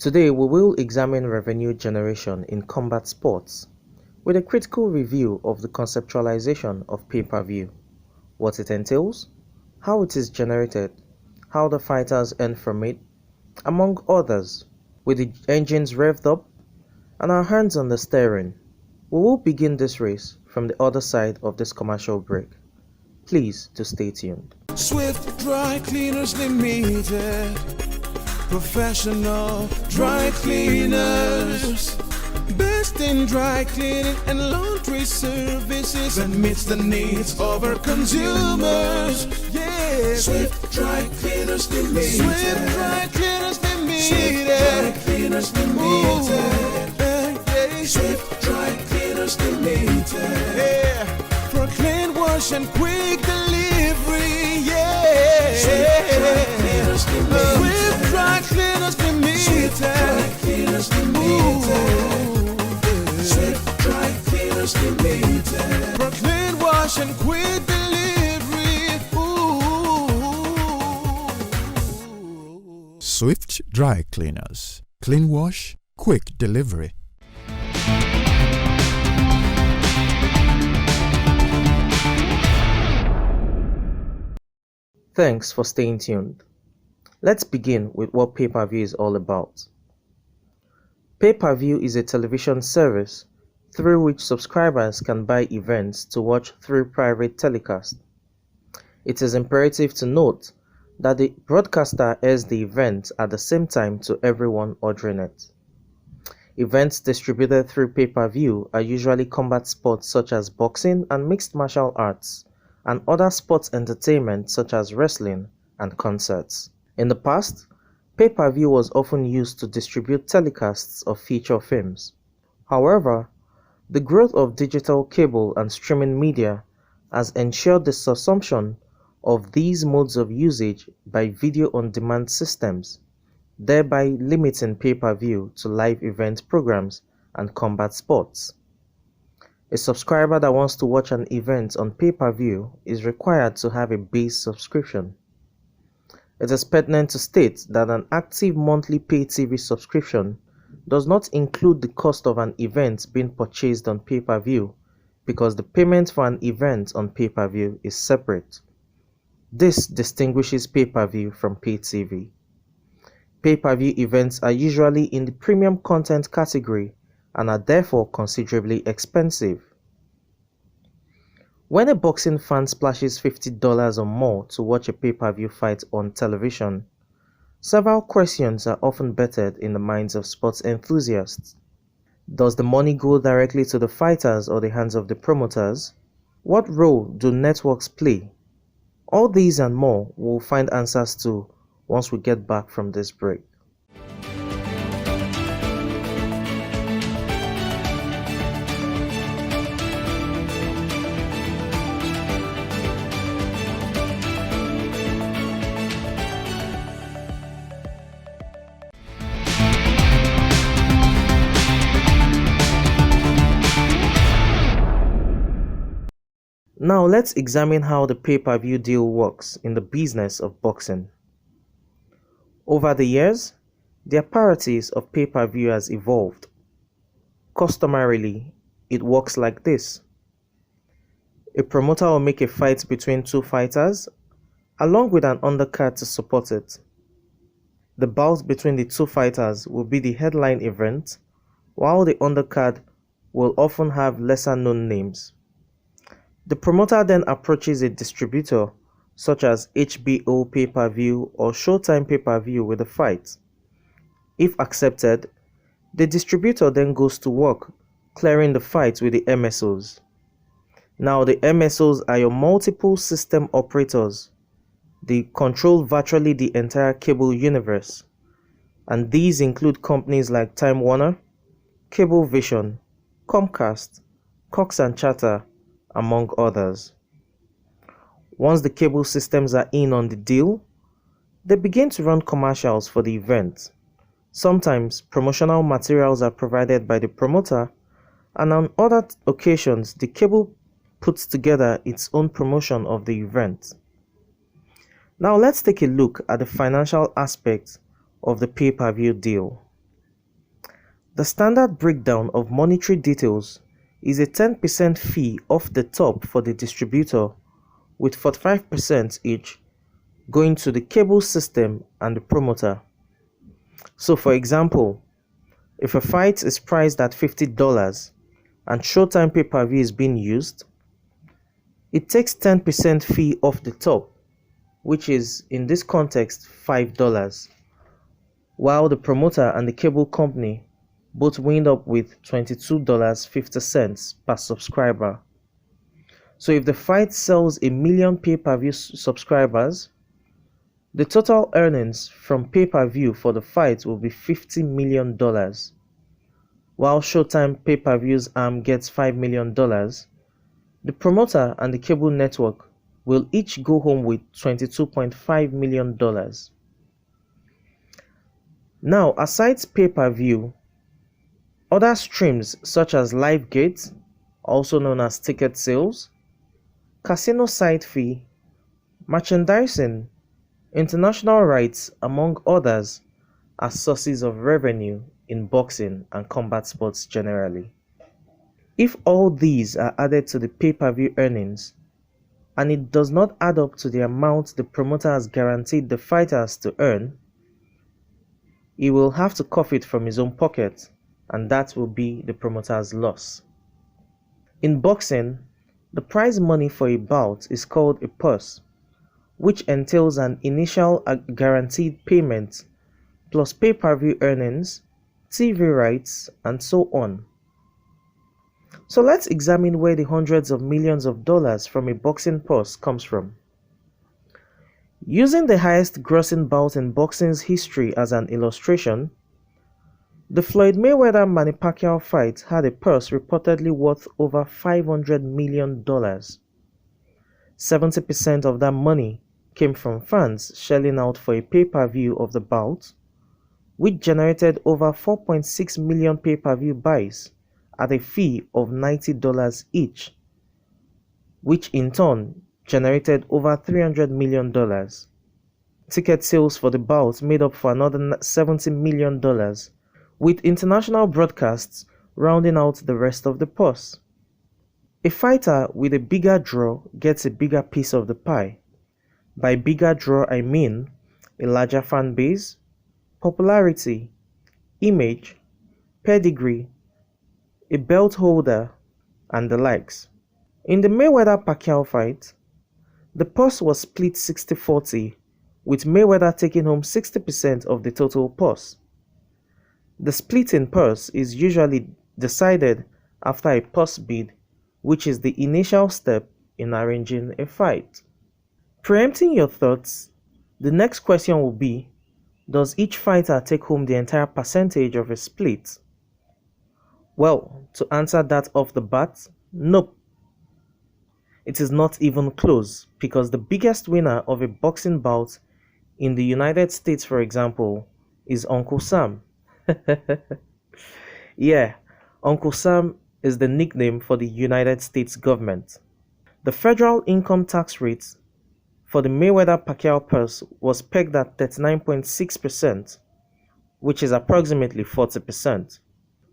Today we will examine revenue generation in combat sports with a critical review of the conceptualization of pay-per-view, what it entails, how it is generated, how the fighters earn from it, among others. With the engines revved up and our hands on the steering, we will begin this race from the other side of this commercial break. Please to stay tuned. Swift Dry Cleaners Limited, professional dry cleaners, best in dry cleaning and laundry services, that meets the needs of our consumers. Yeah, Swift Dry Cleaners Limited. Swift Dry Cleaners Limited. Swift Dry Cleaners Limited. Yeah. Swift Dry Cleaners Limited. Yeah, for clean wash and quick delivery. Yeah. Swift Dry Cleaners Limited. Swift Dry Cleaners Limited. Swift Dry Cleaners Limited. For clean wash and quick delivery. Swift Dry Cleaners. Clean wash, quick delivery. Thanks for staying tuned. Let's begin with what pay-per-view is all about. Pay-per-view is a television service through which subscribers can buy events to watch through private telecast. It is imperative to note that the broadcaster airs the event at the same time to everyone ordering it. Events distributed through pay-per-view are usually combat sports such as boxing and mixed martial arts, and other sports entertainment such as wrestling and concerts. In the past, pay-per-view was often used to distribute telecasts of feature films. However, the growth of digital cable and streaming media has ensured the subsumption of these modes of usage by video-on-demand systems, thereby limiting pay-per-view to live event programs and combat sports. A subscriber that wants to watch an event on pay-per-view is required to have a base subscription. It is pertinent to state that an active monthly pay TV subscription does not include the cost of an event being purchased on pay-per-view, because the payment for an event on pay-per-view is separate. This distinguishes pay-per-view from pay TV. Pay-per-view events are usually in the premium content category and are therefore considerably expensive. When a boxing fan splashes $50 or more to watch a pay-per-view fight on television, several questions are often bettered in the minds of sports enthusiasts. Does the money go directly to the fighters or the hands of the promoters? What role do networks play? All these and more we'll find answers to once we get back from this break. Now let's examine how the pay-per-view deal works in the business of boxing. Over the years, the apparatus of pay-per-view has evolved. Customarily, it works like this. A promoter will make a fight between two fighters, along with an undercard to support it. The bout between the two fighters will be the headline event, while the undercard will often have lesser-known names. The promoter then approaches a distributor such as HBO pay-per-view or Showtime pay-per-view with the fight. If accepted, the distributor then goes to work clearing the fight with the MSOs. Now the MSOs are your multiple system operators. They control virtually the entire cable universe, and these include companies like Time Warner, Cablevision, Comcast, Cox and Charter, among others. Once the cable systems are in on the deal, they begin to run commercials for the event. Sometimes promotional materials are provided by the promoter, and on other occasions the cable puts together its own promotion of the event. Now let's take a look at the financial aspects of the pay-per-view deal. The standard breakdown of monetary details is a 10% fee off the top for the distributor, with 45% each going to the cable system and the promoter. So for example, if a fight is priced at $50 and Showtime pay-per-view is being used, it takes 10% fee off the top, which is in this context $5, while the promoter and the cable company both wind up with $22.50 per subscriber. So if the fight sells 1 million pay-per-view subscribers, the total earnings from pay-per-view for the fight will be $50 million. While Showtime pay-per-view's arm gets $5 million, the promoter and the cable network will each go home with $22.5 million. Now, aside pay-per-view, other streams such as LiveGate, also known as ticket sales, casino site fee, merchandising, international rights, among others, are sources of revenue in boxing and combat sports generally. If all these are added to the pay-per-view earnings, and it does not add up to the amount the promoter has guaranteed the fighters to earn, he will have to cough it from his own pocket, and that will be the promoter's loss. In boxing, the prize money for a bout is called a purse, which entails an initial guaranteed payment plus pay-per-view earnings, TV rights, and so on. So let's examine where the hundreds of millions of dollars from a boxing purse comes from. Using the highest grossing bout in boxing's history as an illustration, the Floyd Mayweather-Manny Pacquiao fight had a purse reportedly worth over $500 million. 70% of that money came from fans shelling out for a pay-per-view of the bout, which generated over 4.6 million pay-per-view buys at a fee of $90 each, which in turn generated over $300 million. Ticket sales for the bout made up for another $70 million, with international broadcasts rounding out the rest of the purse. A fighter with a bigger draw gets a bigger piece of the pie. By bigger draw, I mean a larger fan base, popularity, image, pedigree, a belt holder, and the likes. In the Mayweather-Pacquiao fight, the purse was split 60-40, with Mayweather taking home 60% of the total purse. The split in purse is usually decided after a purse bid, which is the initial step in arranging a fight. Preempting your thoughts, the next question will be, does each fighter take home the entire percentage of a split? Well, to answer that off the bat, nope. It is not even close, because the biggest winner of a boxing bout in the United States, for example, is Uncle Sam. Yeah, Uncle Sam is the nickname for the United States government. The federal income tax rate for the Mayweather-Pacquiao purse was pegged at 39.6%, which is approximately 40%.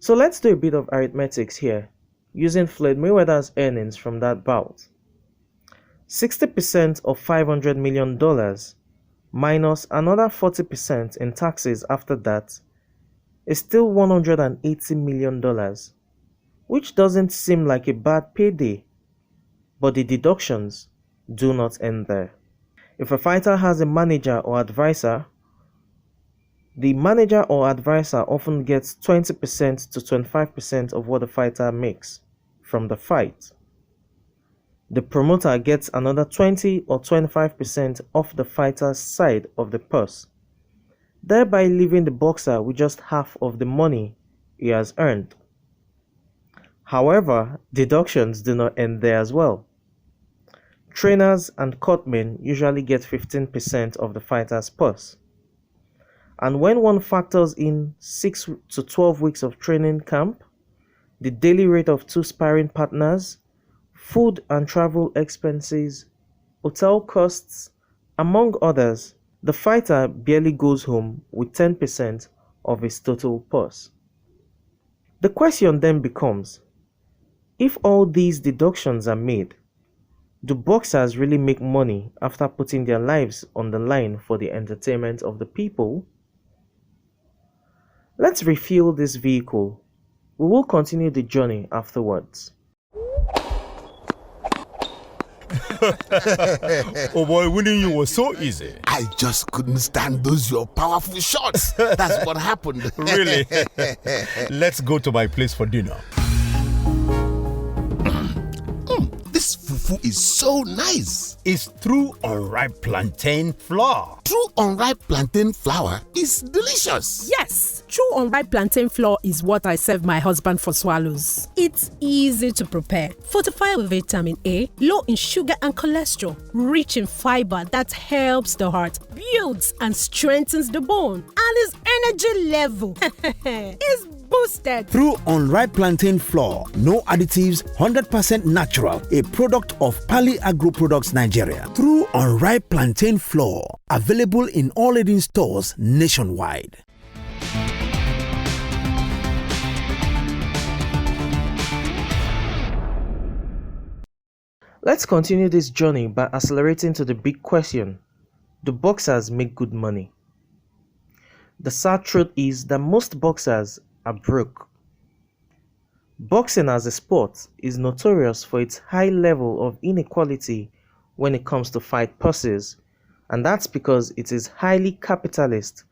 So let's do a bit of arithmetics here, using Floyd Mayweather's earnings from that bout. 60% of $500 million minus another 40% in taxes after that is still $180 million, which doesn't seem like a bad payday, but the deductions do not end there. If a fighter has a manager or advisor, the manager or advisor often gets 20% to 25% of what the fighter makes from the fight. The promoter gets another 20 or 25% off the fighter's side of the purse, thereby leaving the boxer with just half of the money he has earned. However, deductions do not end there as well. Trainers and cutmen usually get 15% of the fighter's purse. And when one factors in 6 to 12 weeks of training camp, the daily rate of 2 sparring partners, food and travel expenses, hotel costs, among others, the fighter barely goes home with 10% of his total purse. The question then becomes, if all these deductions are made, do boxers really make money after putting their lives on the line for the entertainment of the people? Let's refuel this vehicle. We will continue the journey afterwards. Oh boy, winning you was so easy. I just couldn't stand those your powerful shots. That's what happened. Really? Let's go to my place for dinner. This fufu is so nice. It's through unripe plantain flour. True unripe plantain flour is delicious. Yes, true unripe plantain flour is what I serve my husband for swallows. It's easy to prepare, fortified with vitamin A, low in sugar and cholesterol, rich in fiber that helps the heart, builds and strengthens the bone, and his energy level is boosted. Through unripe plantain flour, no additives, 100% natural, a product of Pali Agro Products Nigeria. Through unripe plantain flour, available in all leading stores nationwide. Let's continue this journey by accelerating to the big question: do boxers make good money? The sad truth is that most boxers are broke. Boxing as a sport is notorious for its high level of inequality when it comes to fight purses, and that's because it is highly capitalist,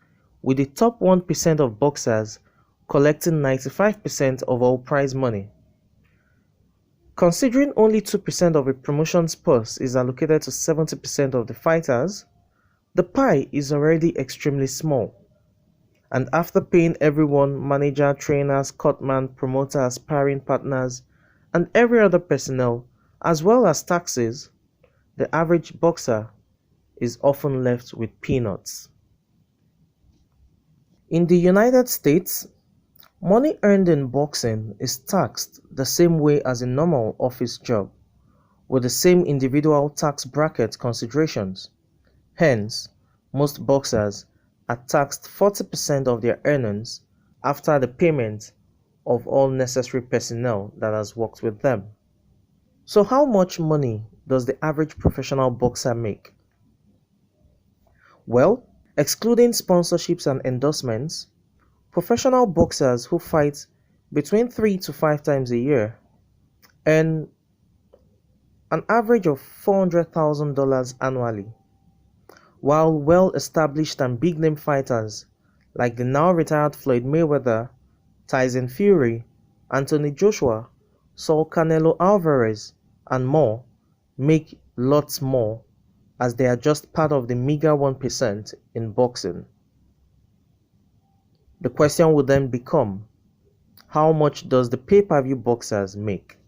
with the top 1% of boxers collecting 95% of all prize money. Considering only 2% of a promotion's purse is allocated to 70% of the fighters, the pie is already extremely small. And after paying everyone, manager, trainers, cutman, promoters, sparring partners, and every other personnel, as well as taxes, the average boxer is often left with peanuts. In the United States, money earned in boxing is taxed the same way as a normal office job, with the same individual tax bracket considerations. Hence, most boxers are taxed 40% of their earnings after the payment of all necessary personnel that has worked with them. So how much money does the average professional boxer make? Well, excluding sponsorships and endorsements, professional boxers who fight between 3 to 5 times a year earn an average of $400,000 annually, while well-established and big-name fighters like the now-retired Floyd Mayweather, Tyson Fury, Anthony Joshua, Saul Canelo Alvarez, and more make lots more, as they are just part of the meager 1% in boxing. The question would then become, how much does the pay-per-view boxers make?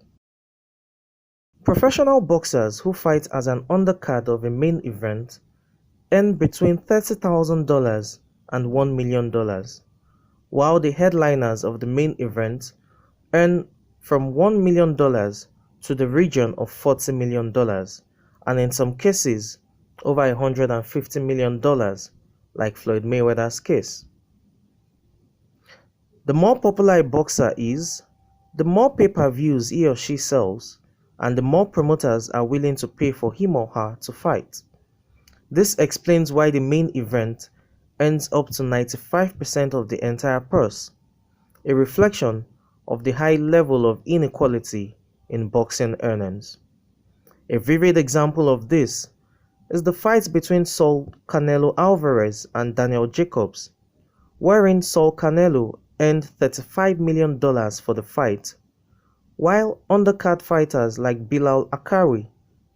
Professional boxers who fight as an undercard of a main event earn between $30,000 and $1 million, while the headliners of the main event earn from $1 million to the region of $40 million, and in some cases, over $150 million, like Floyd Mayweather's case. The more popular a boxer is, the more pay-per-views he or she sells, and the more promoters are willing to pay for him or her to fight. This explains why the main event earns up to 95% of the entire purse, a reflection of the high level of inequality in boxing earnings. A vivid example of this is the fight between Saul Canelo Alvarez and Daniel Jacobs, wherein Saul Canelo earned $35 million for the fight, while undercard fighters like Bilal Akari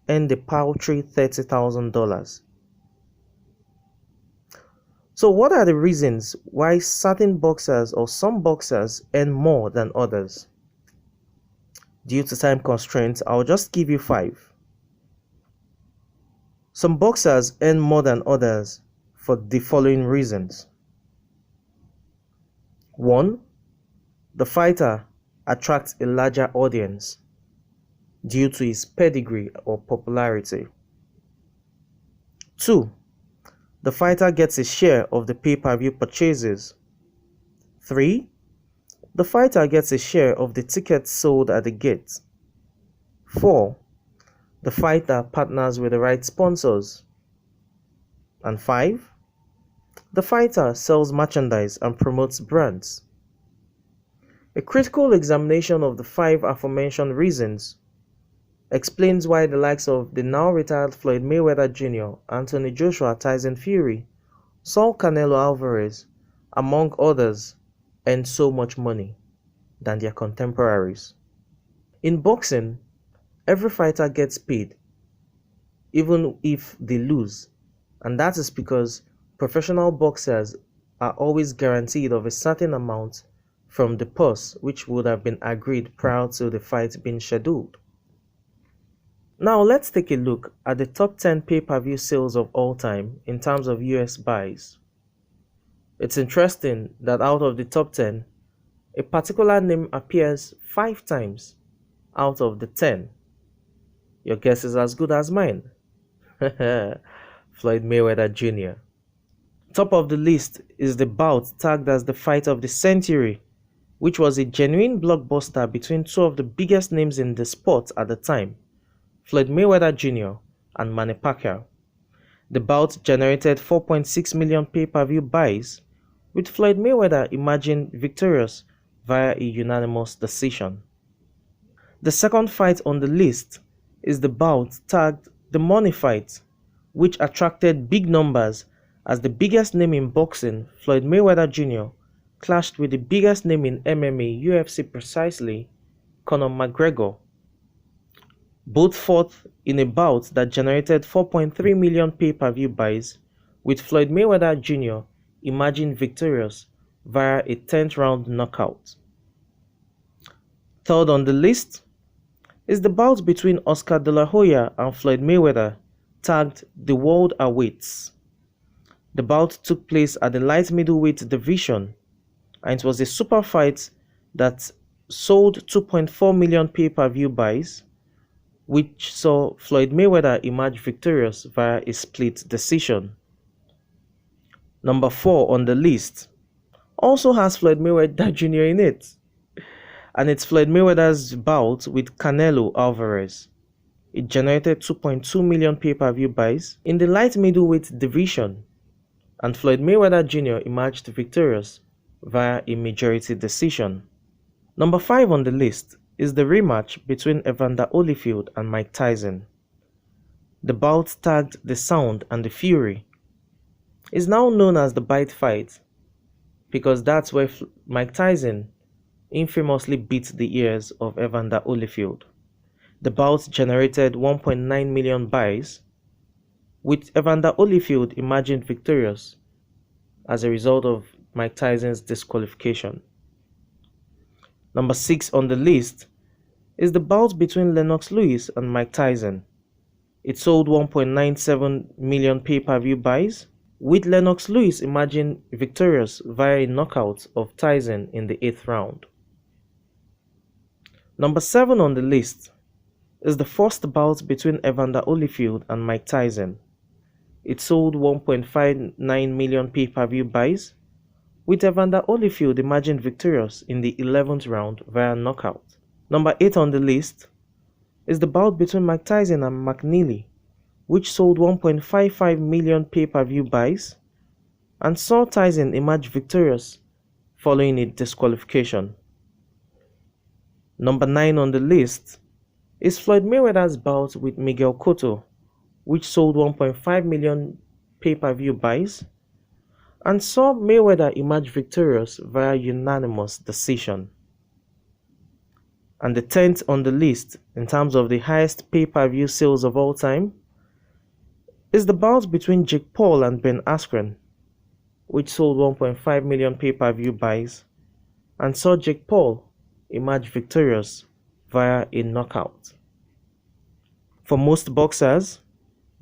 earned a paltry $30,000. So what are the reasons why certain boxers or some boxers earn more than others? Due to time constraints, I'll just give you 5. Some boxers earn more than others for the following reasons. 1. The fighter attracts a larger audience due to his pedigree or popularity. 2. The fighter gets a share of the pay-per-view purchases. 3. The fighter gets a share of the tickets sold at the gate. 4. The fighter partners with the right sponsors. And 5. The fighter sells merchandise and promotes brands. A critical examination of the 5 aforementioned reasons explains why the likes of the now retired Floyd Mayweather Jr., Anthony Joshua, Tyson Fury, Saul Canelo Alvarez, among others, earn so much money than their contemporaries. In boxing, every fighter gets paid, even if they lose, and that is because professional boxers are always guaranteed of a certain amount from the purse which would have been agreed prior to the fight being scheduled. Now let's take a look at the top 10 pay-per-view sales of all time in terms of US buys. It's interesting that out of the top 10, a particular name appears 5 times out of the 10. Your guess is as good as mine. Floyd Mayweather Jr. Top of the list is the bout tagged as the fight of the century, which was a genuine blockbuster between two of the biggest names in the sport at the time, Floyd Mayweather Jr. and Manny Pacquiao. The bout generated 4.6 million pay-per-view buys, with Floyd Mayweather emerging victorious via a unanimous decision. The second fight on the list is the bout tagged the Money Fight, which attracted big numbers as the biggest name in boxing, Floyd Mayweather Jr., clashed with the biggest name in MMA, UFC precisely, Conor McGregor. Both fought in a bout that generated 4.3 million pay-per-view buys, with Floyd Mayweather Jr. emerging victorious via a 10th round knockout. Third on the list is the bout between Oscar De La Hoya and Floyd Mayweather, tagged The World Awaits. The bout took place at the light middleweight division, and it was a super fight that sold 2.4 million pay-per-view buys, which saw Floyd Mayweather emerge victorious via a split decision. Number 4 on the list also has Floyd Mayweather Jr. in it, and it's Floyd Mayweather's bout with Canelo Alvarez. It generated 2.2 million pay-per-view buys in the light middleweight division, and Floyd Mayweather Jr. emerged victorious via a majority decision. Number 5 on the list is the rematch between Evander Holyfield and Mike Tyson. The bout tagged The Sound and The Fury is now known as the Bite Fight because that's where Mike Tyson infamously beat the ears of Evander Holyfield. The bout generated 1.9 million buys, with Evander Holyfield emerging victorious as a result of Mike Tyson's disqualification. Number 6 on the list is the bout between Lennox Lewis and Mike Tyson. It sold 1.97 million pay-per-view buys, with Lennox Lewis emerging victorious via a knockout of Tyson in the 8th round. Number 7 on the list is the first bout between Evander Holyfield and Mike Tyson. It sold 1.59 million pay-per-view buys, with Evander Holyfield emerging victorious in the 11th round via knockout. Number 8 on the list is the bout between Mike Tyson and Mark Neely, which sold 1.55 million pay-per-view buys and saw Tyson emerge victorious following a disqualification. Number 9 on the list is Floyd Mayweather's bout with Miguel Cotto, which sold 1.5 million pay-per-view buys and saw Mayweather emerge victorious via unanimous decision. And the 10th on the list in terms of the highest pay-per-view sales of all time is the bout between Jake Paul and Ben Askren, which sold 1.5 million pay-per-view buys and saw Jake Paul emerge victorious via a knockout. For most boxers,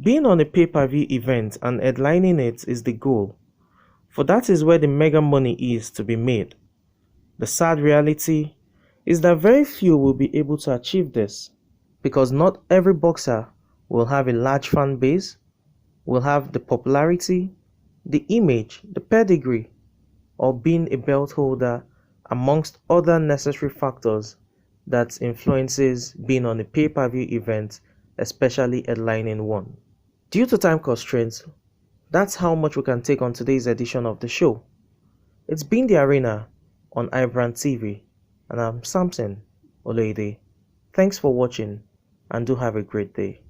being on a pay-per-view event and headlining it is the goal, for that is where the mega money is to be made. The sad reality is that very few will be able to achieve this, because not every boxer will have a large fan base, will have the popularity, the image, the pedigree, or being a belt holder amongst other necessary factors that influences being on a pay-per-view event, especially headlining one. Due to time constraints, that's how much we can take on today's edition of the show. It's been The Arena on iBrand TV, and I'm Samson Oloide. Thanks for watching, and do have a great day.